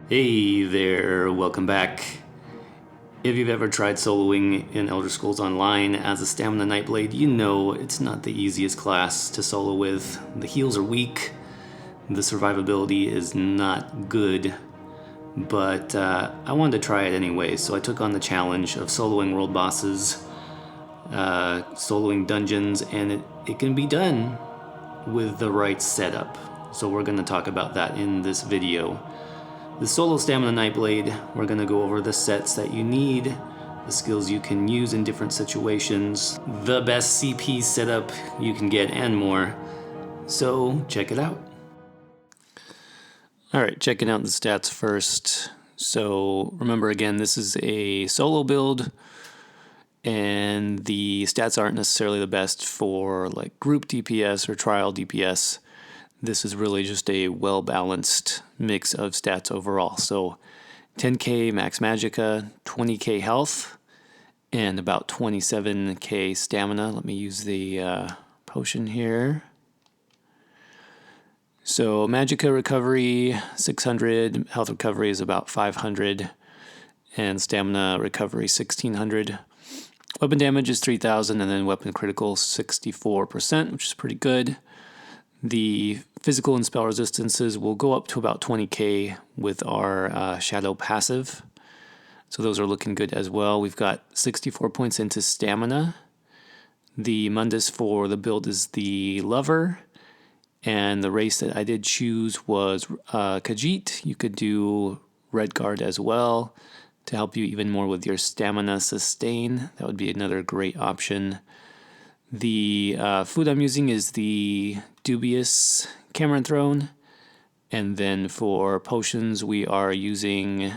Hey there, welcome back. If you've ever tried soloing in Elder Scrolls Online as a Stamina Nightblade, you know it's not the easiest class to solo with. The heals are weak, the survivability is not good, but I wanted to try it anyway, so I took on the challenge of soloing world bosses, soloing dungeons, and it can be done with the right setup. So we're going to talk about that in this video. The solo Stamina Nightblade, we're going to go over the sets that you need, the skills you can use in different situations, the best CP setup you can get, and more. So check it out. Alright, checking out the stats first. So remember again, this is a solo build, and the stats aren't necessarily the best for like group DPS or trial DPS. This is really just a well-balanced mix of stats overall. So 10k max magicka, 20k health, and about 27k stamina. Let me use the potion here. So magicka recovery 600, health recovery is about 500, and stamina recovery 1600. Weapon damage is 3000, and then weapon critical 64%, which is pretty good. The physical and spell resistances will go up to about 20k with our shadow passive. So those are looking good as well. We've got 64 points into stamina. The Mundus for the build is the Lover. And the race that I did choose was Khajiit. You could do Redguard as well to help you even more with your stamina sustain. That would be another great option. The food I'm using is the Dubious Cameron Throne, and then for potions we are using,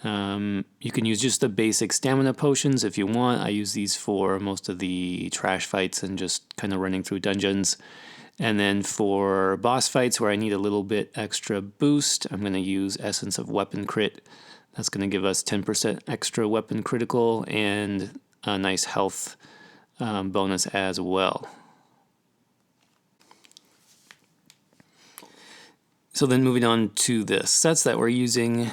you can use just the basic stamina potions if you want. I use these for most of the trash fights and just kind of running through dungeons. And then for boss fights where I need a little bit extra boost, I'm going to use Essence of Weapon Crit. That's going to give us 10% extra weapon critical and a nice health bonus as well. So then moving on to the sets that we're using,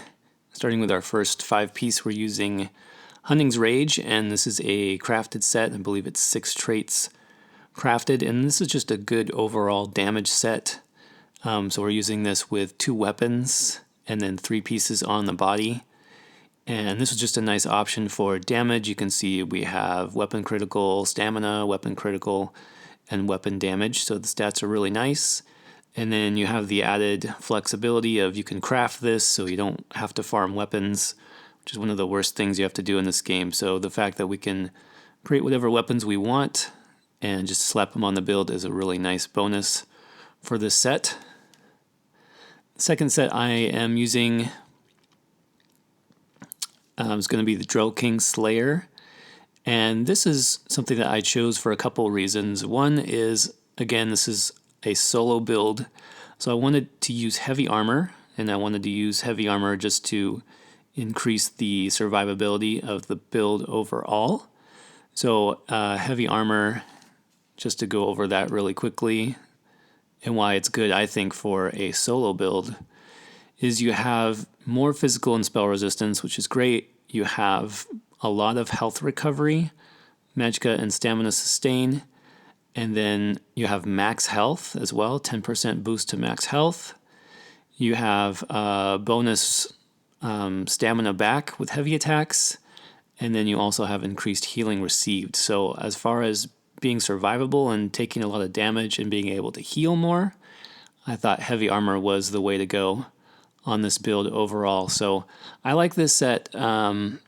starting with our first 5-piece, we're using Hunting's Rage, and this is a crafted set. I believe it's 6 traits crafted, and this is just a good overall damage set. So we're using this with 2 weapons and then 3 pieces on the body. And this is just a nice option for damage. You can see we have weapon critical, stamina, weapon critical, and weapon damage. So the stats are really nice. And then you have the added flexibility of you can craft this so you don't have to farm weapons, which is one of the worst things you have to do in this game. So the fact that we can create whatever weapons we want and just slap them on the build is a really nice bonus for this set. The second set I am using is going to be the Drow King Slayer, and this is something that I chose for a couple reasons. One is, again, this is a solo build, so I wanted to use heavy armor, and I wanted to use heavy armor just to increase the survivability of the build overall. So heavy armor, just to go over that really quickly, and why it's good, I think, for a solo build, is you have more physical and spell resistance, which is great. You have a lot of health recovery, magicka and stamina sustain, and then you have max health as well, 10% boost to max health. You have bonus stamina back with heavy attacks, and then you also have increased healing received. So as far as being survivable and taking a lot of damage and being able to heal more, I thought heavy armor was the way to go on this build overall. So I like this set. The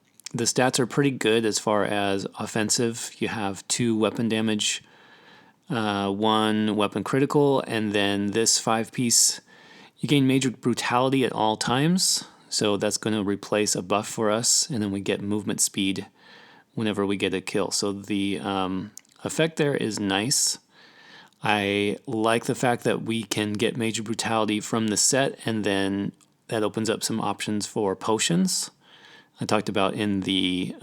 stats are pretty good as far as offensive. You have 2 weapon damage, 1 weapon critical, and then this 5-piece, you gain major brutality at all times. So that's going to replace a buff for us, and then we get movement speed whenever we get a kill. So the effect there is nice. I like the fact that we can get major brutality from the set, and then that opens up some options for potions. I talked about in the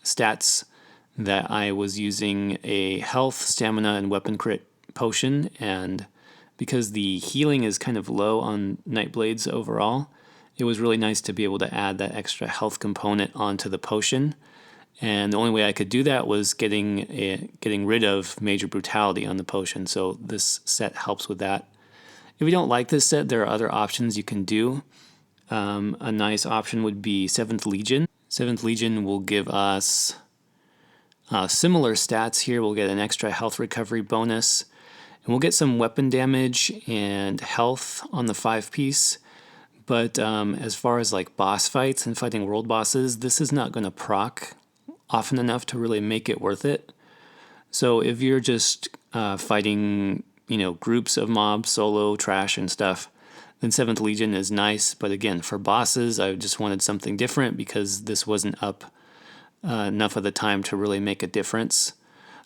stats that I was using a health, stamina, and weapon crit potion, and because the healing is kind of low on Nightblades overall, it was really nice to be able to add that extra health component onto the potion. And the only way I could do that was getting rid of Major Brutality on the potion. So this set helps with that. If you don't like this set, there are other options you can do. A nice option would be 7th Legion. 7th Legion will give us similar stats here. We'll get an extra health recovery bonus. And we'll get some weapon damage and health on the 5-piece. But as far as like boss fights and fighting world bosses, this is not going to proc often enough to really make it worth it. So if you're just fighting, groups of mobs, solo, trash, and stuff, then 7th Legion is nice. But again, for bosses, I just wanted something different because this wasn't up enough of the time to really make a difference.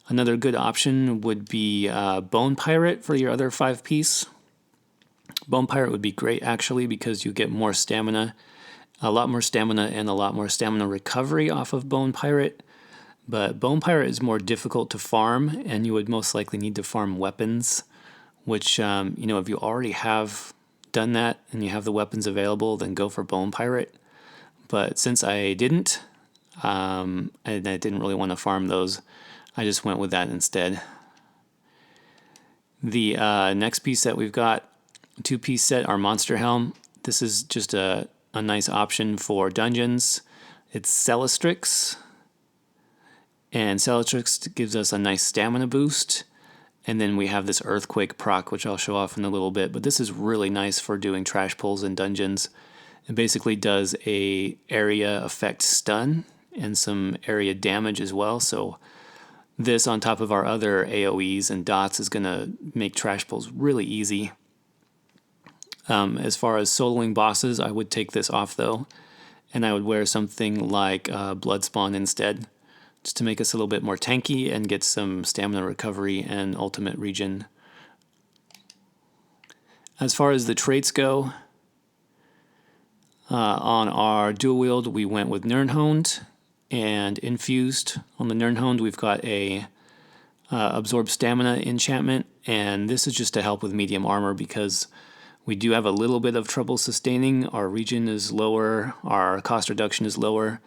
Another good option would be Bone Pirate for your other 5-piece. Bone Pirate would be great actually because you get more stamina, a lot more stamina and a lot more stamina recovery off of Bone Pirate. But Bone Pirate is more difficult to farm, and you would most likely need to farm weapons, which, if you already have done that and you have the weapons available, then go for Bone Pirate. But since I didn't, and I didn't really want to farm those, I just went with that instead. The next piece that we've got, 2-piece set, our Monster Helm. This is just a nice option for dungeons. It's Celestrix, and Celestrix gives us a nice stamina boost. And then we have this Earthquake proc, which I'll show off in a little bit. But this is really nice for doing trash pulls in dungeons. It basically does a area effect stun and some area damage as well. So this on top of our other AoEs and dots is going to make trash pulls really easy. As far as soloing bosses, I would take this off though, and I would wear something like Bloodspawn instead, just to make us a little bit more tanky and get some stamina recovery and ultimate regen. As far as the traits go, on our dual wield we went with Nirnhoned and Infused. On the Nirnhoned we've got a Absorb Stamina enchantment, and this is just to help with medium armor because we do have a little bit of trouble sustaining. Our regen is lower, our cost reduction is lower.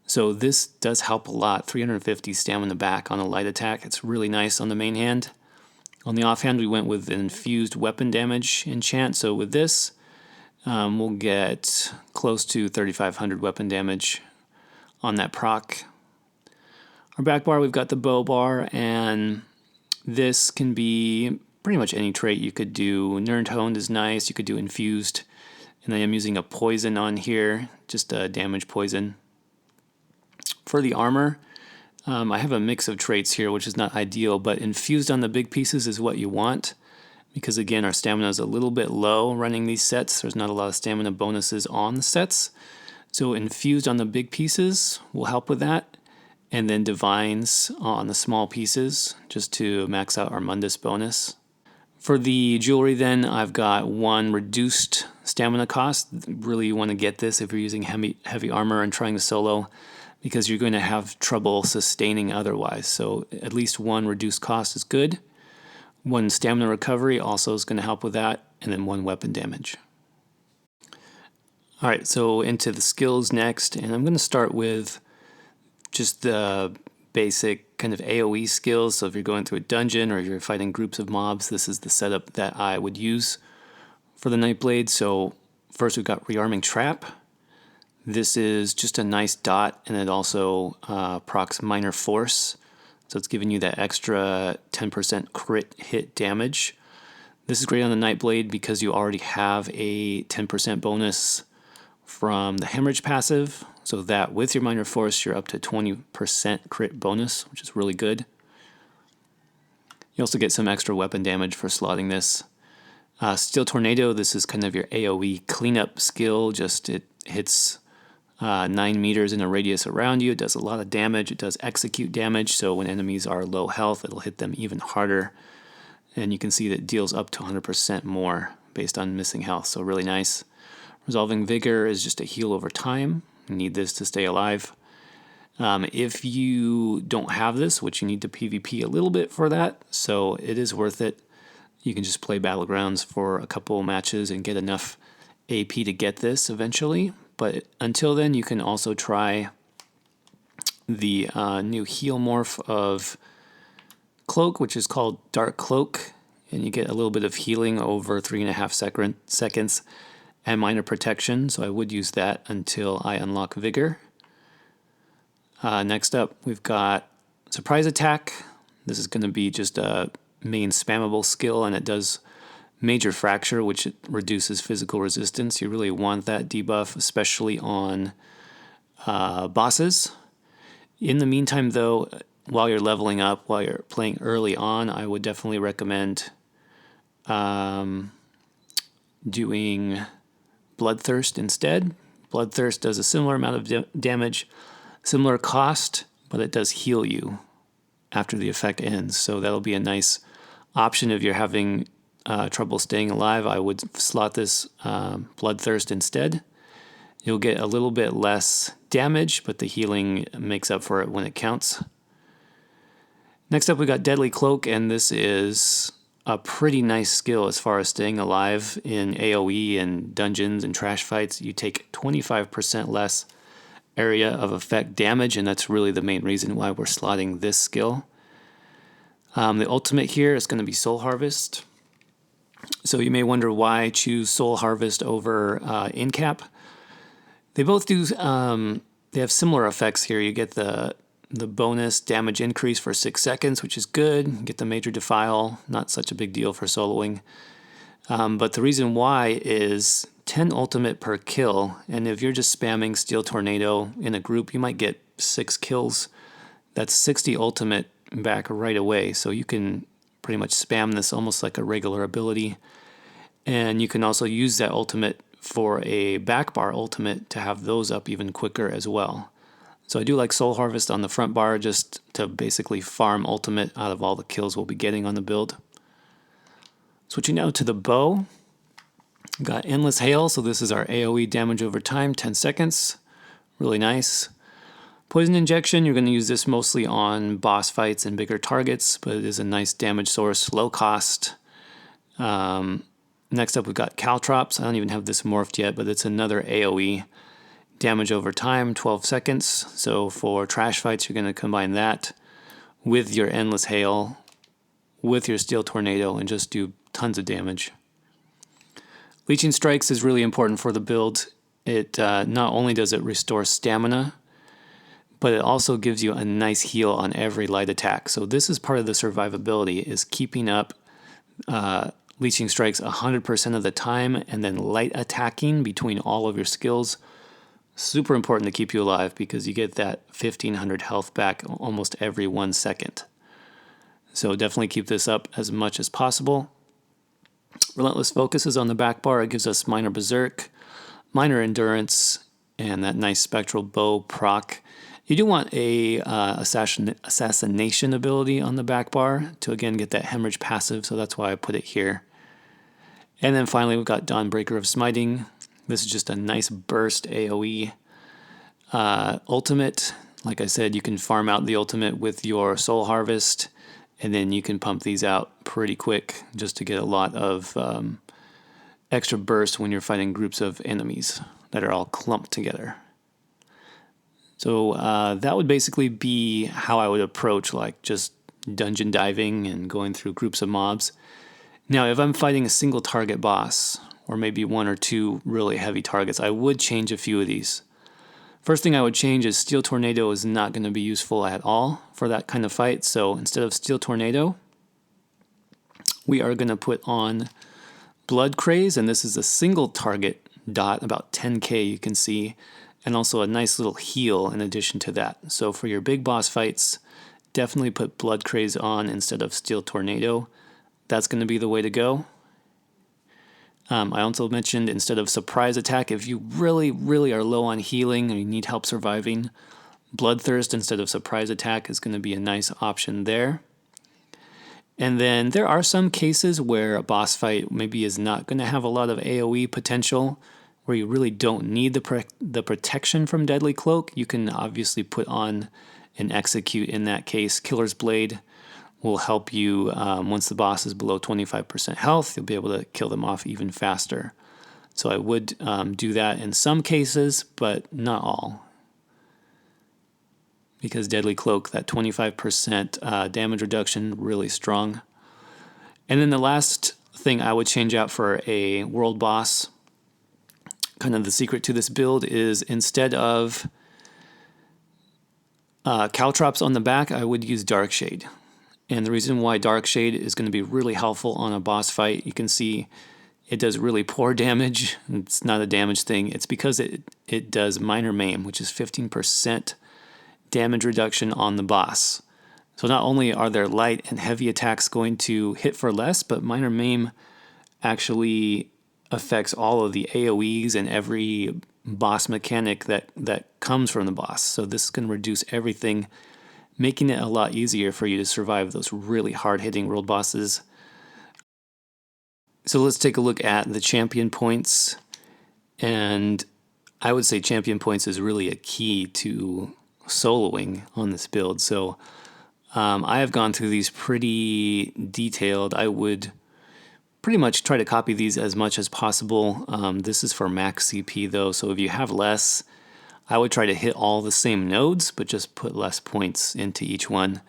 So this does help a lot. 350 stamina back on a light attack. It's really nice on the main hand. On the offhand, we went with an infused weapon damage enchant. So with this, we'll get close to 3,500 weapon damage on that proc. Our back bar, we've got the bow bar, and this can be pretty much any trait you could do. Nirnhoned is nice. You could do infused. And I am using a poison on here, just a damage poison. For the armor, I have a mix of traits here, which is not ideal, but infused on the big pieces is what you want. Because again, our stamina is a little bit low running these sets. There's not a lot of stamina bonuses on the sets. So infused on the big pieces will help with that. And then divines on the small pieces, just to max out our Mundus bonus. For the jewelry then, I've got 1 reduced stamina cost. Really you want to get this if you're using heavy armor and trying to solo, because you're going to have trouble sustaining otherwise. So at least 1 reduced cost is good. 1 stamina recovery also is going to help with that, and then 1 weapon damage. Alright, so into the skills next, and I'm going to start with just the basic kind of AoE skills. So if you're going through a dungeon or you're fighting groups of mobs, this is the setup that I would use for the Nightblade. So first we've got Rearming Trap. This is just a nice dot, and it also procs Minor Force. So it's giving you that extra 10% crit hit damage. This is great on the Nightblade because you already have a 10% bonus from the Hemorrhage passive. So that with your Minor Force, you're up to 20% crit bonus, which is really good. You also get some extra weapon damage for slotting this. Steel Tornado, this is kind of your AoE cleanup skill. Just it hits 9 meters in a radius around you. It does a lot of damage. It does execute damage, so when enemies are low health, it'll hit them even harder. And you can see that it deals up to 100% more based on missing health, so really nice. Resolving Vigor is just a heal over time. You need this to stay alive. If you don't have this, which you need to PvP a little bit for that, so it is worth it. You can just play Battlegrounds for a couple matches and get enough AP to get this eventually. But until then, you can also try the new heal morph of Cloak, which is called Dark Cloak, and you get a little bit of healing over 3.5 seconds and minor protection, so I would use that until I unlock Vigor. Next up, we've got Surprise Attack. This is going to be just a main spammable skill, and it does Major Fracture, which reduces physical resistance. You really want that debuff, especially on bosses. In the meantime, though, while you're leveling up, while you're playing early on, I would definitely recommend doing Bloodthirst instead. Bloodthirst does a similar amount of damage, similar cost, but it does heal you after the effect ends. So that'll be a nice option if you're having trouble staying alive. I would slot this Bloodthirst instead. You'll get a little bit less damage, but the healing makes up for it when it counts. Next up, we got Deadly Cloak, and this is a pretty nice skill as far as staying alive in AoE and dungeons and trash fights. You take 25% less area of effect damage, and that's really the main reason why we're slotting this skill. The ultimate here is going to be Soul Harvest. So you may wonder why choose Soul Harvest over Incap. They both do. They have similar effects here. You get the bonus damage increase for 6 seconds, which is good. You get the Major Defile, not such a big deal for soloing. But the reason why is 10 ultimate per kill, and if you're just spamming Steel Tornado in a group, you might get 6 kills. That's 60 ultimate back right away, so you can pretty much spam this almost like a regular ability. And you can also use that ultimate for a back bar ultimate to have those up even quicker as well. So I do like Soul Harvest on the front bar just to basically farm ultimate out of all the kills we'll be getting on the build. Switching now to the bow. We've got Endless Hail, so this is our AoE damage over time, 10 seconds. Really nice. Poison Injection, you're going to use this mostly on boss fights and bigger targets, but it is a nice damage source, low cost. Next up, we've got Caltrops. I don't even have this morphed yet, but it's another AoE damage over time, 12 seconds. So for trash fights, you're going to combine that with your Endless Hail, with your Steel Tornado, and just do tons of damage. Leeching Strikes is really important for the build. It not only does it restore stamina, but it also gives you a nice heal on every light attack. So this is part of the survivability, is keeping up Leeching Strikes 100% of the time, and then light attacking between all of your skills. Super important to keep you alive because you get that 1500 health back almost every 1 second. So definitely keep this up as much as possible. Relentless Focus is on the back bar. It gives us minor Berserk, minor Endurance, and that nice Spectral Bow proc. You do want a assassination ability on the back bar to again get that hemorrhage passive, so that's why I put it here. And then finally we've got Dawnbreaker of Smiting. This is just a nice burst AoE. Ultimate, like I said, you can farm out the ultimate with your Soul Harvest, and then you can pump these out pretty quick just to get a lot of extra burst when you're fighting groups of enemies that are all clumped together. So that would basically be how I would approach like just dungeon diving and going through groups of mobs. Now, if I'm fighting a single target boss, or maybe 1 or 2 really heavy targets, I would change a few of these. First thing I would change is Steel Tornado is not going to be useful at all for that kind of fight. So instead of Steel Tornado, we are going to put on Blood Craze, and this is a single target dot, about 10k you can see, and also a nice little heal in addition to that. So for your big boss fights, definitely put Blood Craze on instead of Steel Tornado. That's going to be the way to go. I also mentioned instead of Surprise Attack, if you really, really are low on healing and you need help surviving, Bloodthirst instead of Surprise Attack is going to be a nice option there. And then there are some cases where a boss fight maybe is not going to have a lot of AoE potential, where you really don't need the protection from Deadly Cloak. You can obviously put on and execute in that case Killer's Blade will help you once the boss is below 25% health. You'll be able to kill them off even faster. So I would do that in some cases, but not all. Because Deadly Cloak, that 25% damage reduction, really strong. And then the last thing I would change out for a world boss, kind of the secret to this build, is instead of caltrops on the back, I would use Darkshade. And the reason why Darkshade is going to be really helpful on a boss fight, you can see it does really poor damage. It's not a damage thing. It's because it does minor maim, which is 15% damage reduction on the boss. So not only are their light and heavy attacks going to hit for less, but minor maim actually affects all of the AoEs and every boss mechanic that comes from the boss. So this is going to reduce everything, making it a lot easier for you to survive those really hard-hitting world bosses. So let's take a look at the champion points. And I would say champion points is really a key to soloing on this build. So I have gone through these pretty detailed. I would pretty much try to copy these as much as possible. This is for max CP though, so if you have less, I would try to hit all the same nodes, but just put less points into each one,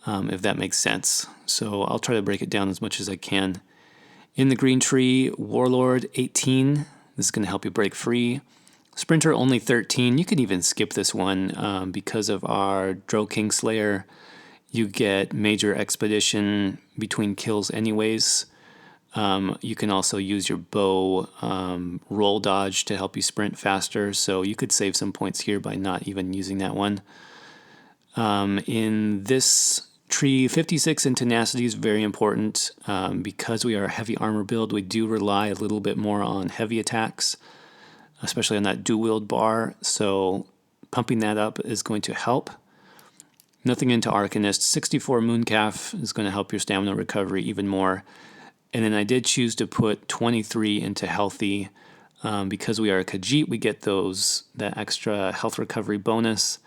if that makes sense. So I'll try to break it down as much as I can. In the green tree, Warlord 18. This is going to help you break free. Sprinter only 13. You can even skip this one because of our Drow King Slayer. You get major expedition between kills anyways. You can also use your bow roll dodge to help you sprint faster, so you could save some points here by not even using that one. In this tree, 56 in tenacity is very important. Because we are a heavy armor build, we do rely a little bit more on heavy attacks, especially on that dual wield bar, so pumping that up is going to help. Nothing into Arcanist. 64 Mooncalf is going to help your stamina recovery even more. And then I did choose to put 23 into Healthy. Because we are a Khajiit, we get that extra health recovery bonus.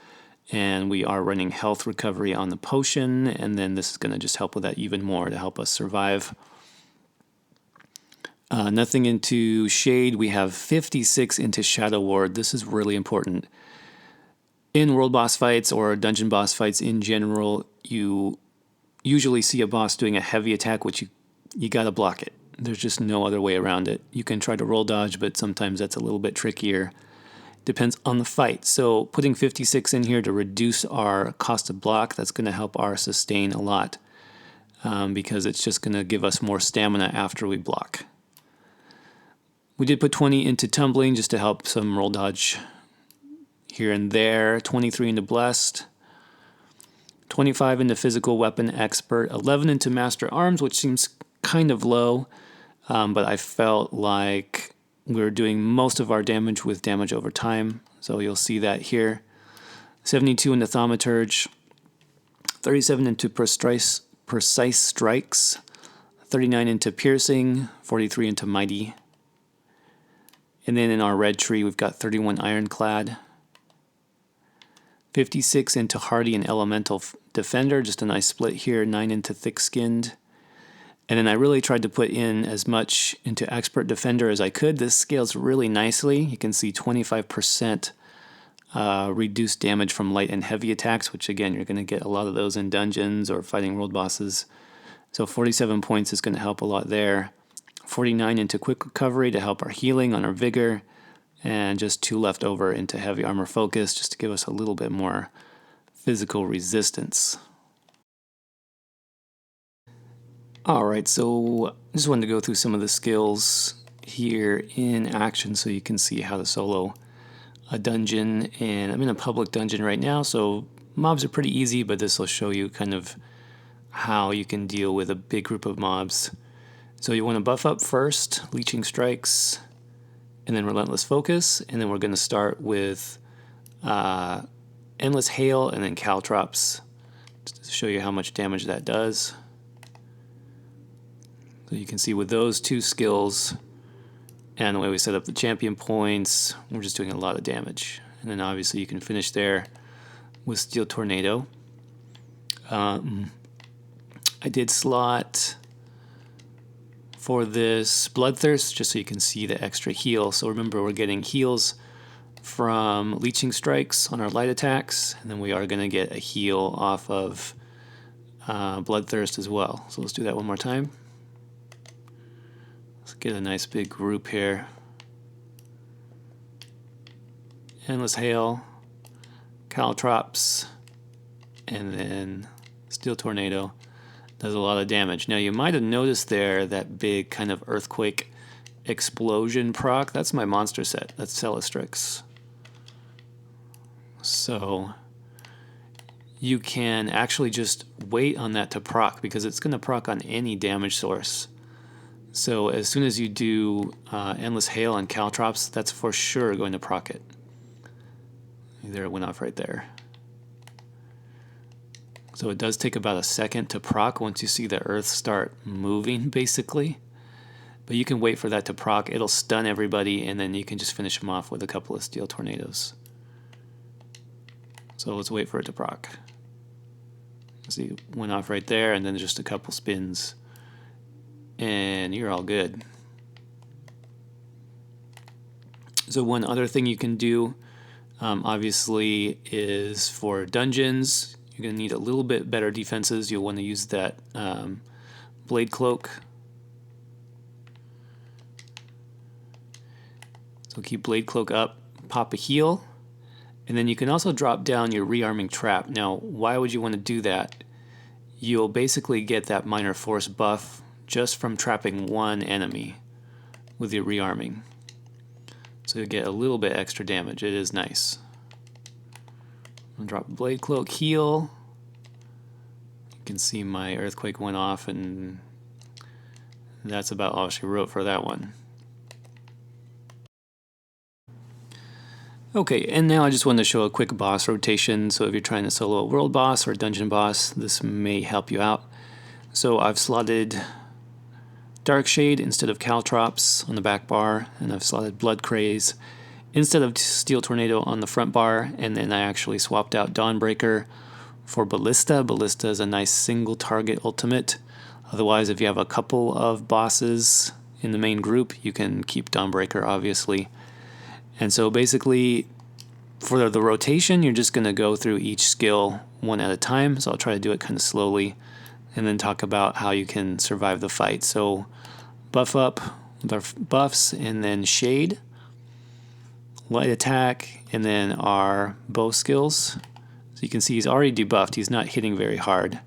And we are running health recovery on the potion. And then this is going to just help with that even more to help us survive. Nothing into Shade. We have 56 into Shadow Ward. This is really important. In world boss fights or dungeon boss fights in general, you usually see a boss doing a heavy attack, which you got to block it. There's just no other way around it. You can try to roll dodge, but sometimes that's a little bit trickier. Depends on the fight. So putting 56 in here to reduce our cost of block, that's going to help our sustain a lot because it's just going to give us more stamina after we block. We did put 20 into Tumbling just to help some roll dodge here and there. 23 into Blessed. 25 into Physical Weapon Expert. 11 into Master Arms, which seems kind of low, but I felt like we were doing most of our damage with damage over time, so you'll see that here. 72 into Thaumaturge. 37 into Precise Strikes. 39 into Piercing. 43 into Mighty. And then in our red tree, we've got 31 Ironclad. 56 into Hardy and Elemental Defender, just a nice split here. 9 into Thick-Skinned. And then I really tried to put in as much into Expert Defender as I could. This scales really nicely. You can see 25% reduced damage from light and heavy attacks, which again, you're going to get a lot of those in dungeons or fighting world bosses. So 47 points is going to help a lot there. 49 into Quick Recovery to help our healing on our Vigor. And just 2 left over into Heavy Armor Focus just to give us a little bit more physical resistance. Alright, so I just wanted to go through some of the skills here in action so you can see how to solo a dungeon. And I'm in a public dungeon right now, so mobs are pretty easy, but this will show you kind of how you can deal with a big group of mobs. So you want to buff up first, Leeching Strikes, and then Relentless Focus, and then we're going to start with Endless Hail and then Caltrops to show you how much damage that does. So you can see with those 2 skills and the way we set up the champion points, we're just doing a lot of damage. And then obviously you can finish there with Steel Tornado. I did slot for this Bloodthirst just so you can see the extra heal. So remember, we're getting heals from leeching strikes on our light attacks, and then we are going to get a heal off of Bloodthirst as well. So let's do that one more time. Let's get a nice big group here. Endless Hail, Caltrops, and then Steel Tornado. Does a lot of damage. Now you might have noticed there that big kind of earthquake explosion proc. That's my monster set. That's Celestrix. So you can actually just wait on that to proc because it's going to proc on any damage source. So as soon as you do Endless Hail and Caltrops, that's for sure going to proc it. There, it went off right there. So it does take about a second to proc once you see the earth start moving, basically. But you can wait for that to proc. It'll stun everybody, and then you can just finish them off with a couple of Steel Tornadoes. So let's wait for it to proc. See, it went off right there, and then just a couple spins, and you're all good. So one other thing you can do, obviously, is for dungeons. You're going to need a little bit better defenses. You'll want to use that Blade Cloak. So keep Blade Cloak up, pop a heal, and then you can also drop down your Rearming Trap. Now, why would you want to do that? You'll basically get that Minor Force buff just from trapping one enemy with your Rearming. So you'll get a little bit extra damage. It is nice. I'll drop Blade Cloak, heal. You can see my Earthquake went off, and that's about all she wrote for that one. Okay, and now I just wanted to show a quick boss rotation. So if you're trying to solo a world boss or a dungeon boss, this may help you out. So I've slotted Darkshade instead of Caltrops on the back bar, and I've slotted Blood Craze instead of Steel Tornado on the front bar, and then I actually swapped out Dawnbreaker for Ballista. Ballista is a nice single target ultimate. Otherwise, if you have a couple of bosses in the main group, you can keep Dawnbreaker, obviously. And so basically, for the rotation, you're just going to go through each skill one at a time. So I'll try to do it kind of slowly, and then talk about how you can survive the fight. So buff up with our buffs, and then Shade, Light Attack, and then our bow skills. So you can see he's already debuffed. He's not hitting very hard.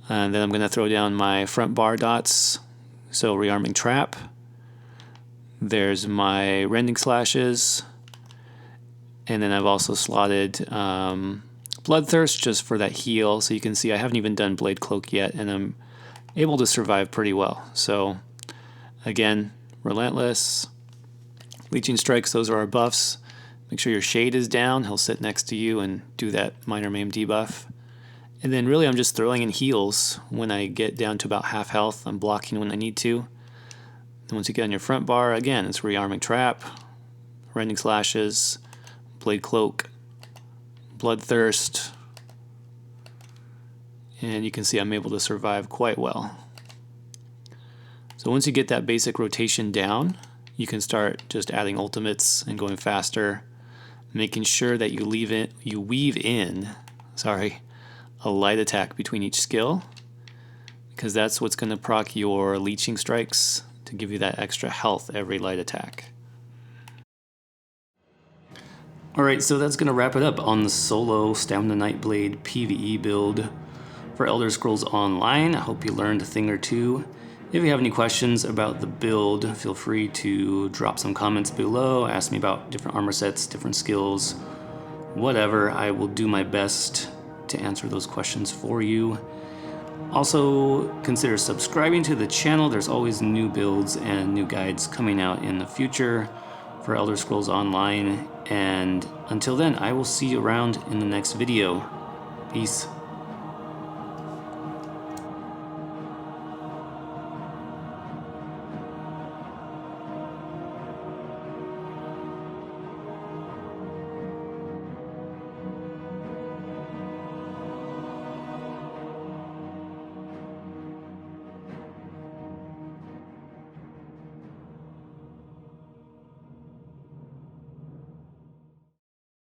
And then I'm going to throw down my front bar dots. So Rearming Trap. There's my Rending Slashes. And then I've also slotted Bloodthirst just for that heal. So you can see I haven't even done Blade Cloak yet, and I'm able to survive pretty well. So again, Relentless, Leeching Strikes, those are our buffs. Make sure your Shade is down. He'll sit next to you and do that minor maim debuff. And then really I'm just throwing in heals when I get down to about half health. I'm blocking when I need to. Then once you get on your front bar, again, it's Rearming Trap, Rending Slashes, Blade Cloak, Bloodthirst, and you can see I'm able to survive quite well. So once you get that basic rotation down, you can start just adding ultimates and going faster, making sure that you weave in a light attack between each skill, because that's what's going to proc your Leeching Strikes to give you that extra health every light attack. Alright, so that's going to wrap it up on the solo Stam Nightblade PVE build for Elder Scrolls Online. I hope you learned a thing or two. If you have any questions about the build, feel free to drop some comments below, ask me about different armor sets, different skills, whatever. I will do my best to answer those questions for you. Also, consider subscribing to the channel. There's always new builds and new guides coming out in the future for Elder Scrolls Online. And until then, I will see you around in the next video. Peace.